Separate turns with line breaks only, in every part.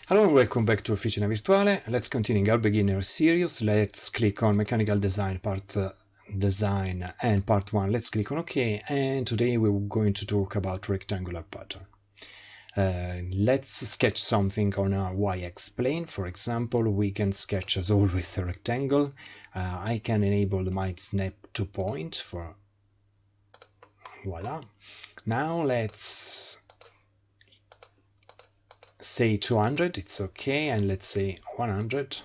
Hello and welcome back to Officina Virtuale. Let's continue our beginner series. Let's click on mechanical design design and part 1. Let's click on OK, and today we're going to talk about rectangular pattern. Let's sketch something on our y-axis plane. For example, we can sketch as always a rectangle. I can enable my snap to point for voila. Now let's say 200, it's okay, and let's say 100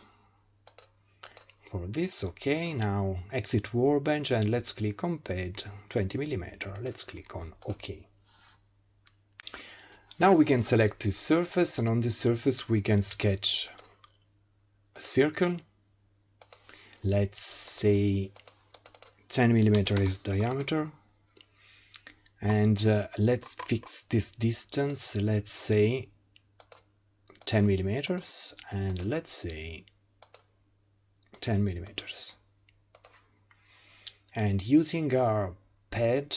for this. Okay, now exit workbench and let's click on pad 20mm. Let's click on OK. Now we can select this surface, and on this surface we can sketch a circle. Let's say 10mm is diameter, and let's fix this distance. Let's say 10mm, and let's say 10mm. And using our pad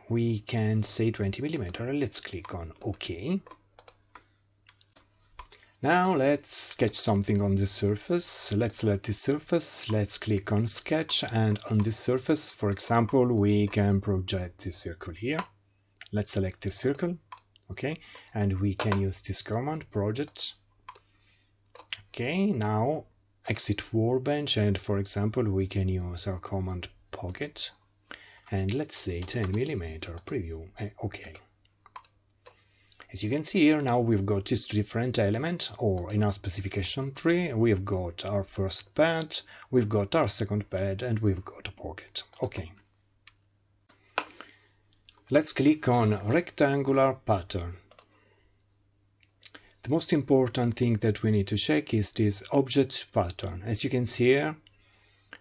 we can say 20mm. Let's click on OK. Now let's sketch something on the surface. Let's select this surface, let's click on sketch, and on this surface, for example, we can project this circle here. Let's select this circle. Okay, and we can use this command, project. Okay, now exit workbench, and for example we can use our command pocket, and let's say 10mm preview. Okay. As you can see here, now we've got this different element, or in our specification tree we've got our first pad, we've got our second pad, and we've got a pocket. Okay. Let's click on rectangular pattern. The most important thing that we need to check is this object pattern. As you can see here,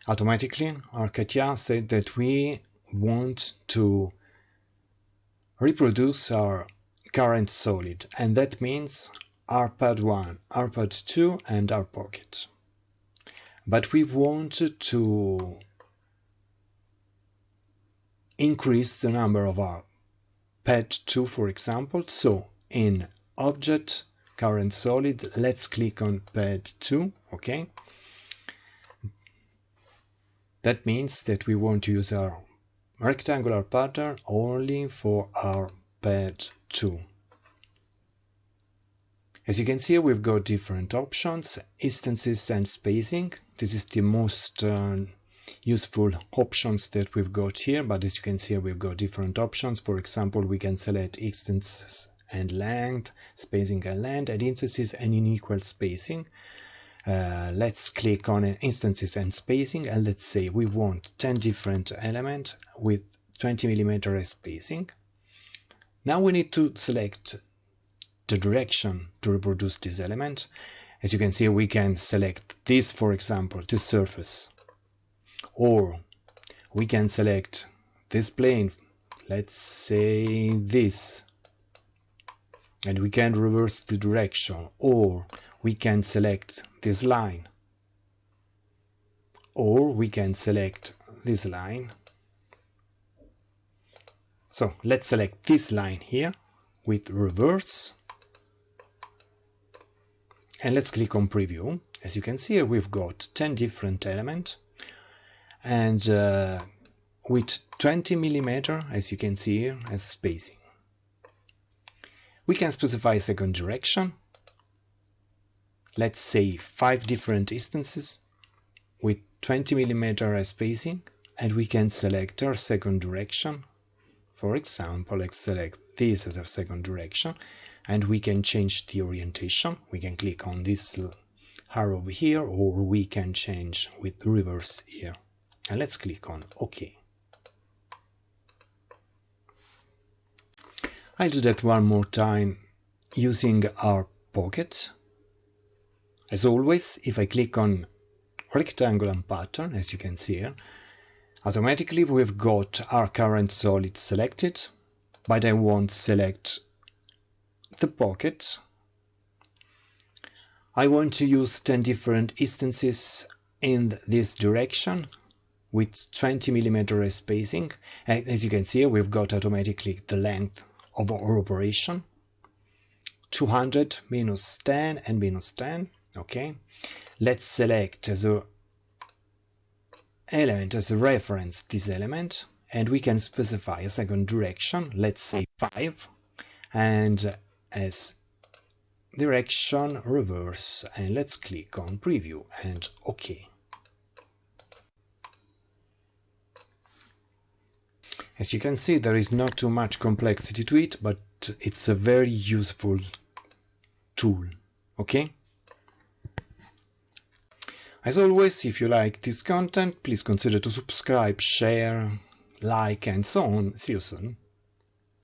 automatically our Catia said that we want to reproduce our current solid, and that means our pad 1, our pad 2, and our pocket. But we want to increase the number of our pad 2, for example. So in object current solid, let's click on pad 2. Okay, that means that we want to use our rectangular pattern only for our pad 2. As you can see, we've got different options, instances and spacing. This is the most useful options that we've got here, but as you can see, we've got different options. For example, we can select instances and length, spacing and length, and instances and unequal spacing. Let's click on instances and spacing, and let's say we want 10 different elements with 20mm spacing. Now we need to select the direction to reproduce this element. As you can see, we can select this, for example, this surface, or we can select this plane, let's say this, and we can reverse the direction, or we can select this line, or we can select this line. So let's select this line here with reverse, and let's click on preview. As you can see here, we've got 10 different elements, and with 20mm, as you can see here, as spacing. We can specify second direction. Let's say 5 different instances with 20mm as spacing, and we can select our second direction. For example, let's select this as our second direction, and we can change the orientation. We can click on this arrow here, or we can change with reverse here. And let's click on OK. I'll do that one more time using our pocket. As always, if I click on rectangular pattern, as you can see here, automatically we've got our current solid selected, but I won't select the pocket. I want to use 10 different instances in this direction with 20mm spacing, and as you can see, we've got automatically the length of our operation. 200 minus 10 and minus 10. Okay, let's select the element as a reference, this element, and we can specify a second direction, let's say 5, and as direction reverse, and let's click on preview and OK. As you can see, there is not too much complexity to it, but it's a very useful tool. Okay? As always, if you like this content, please consider to subscribe, share, like, and so on. See you soon.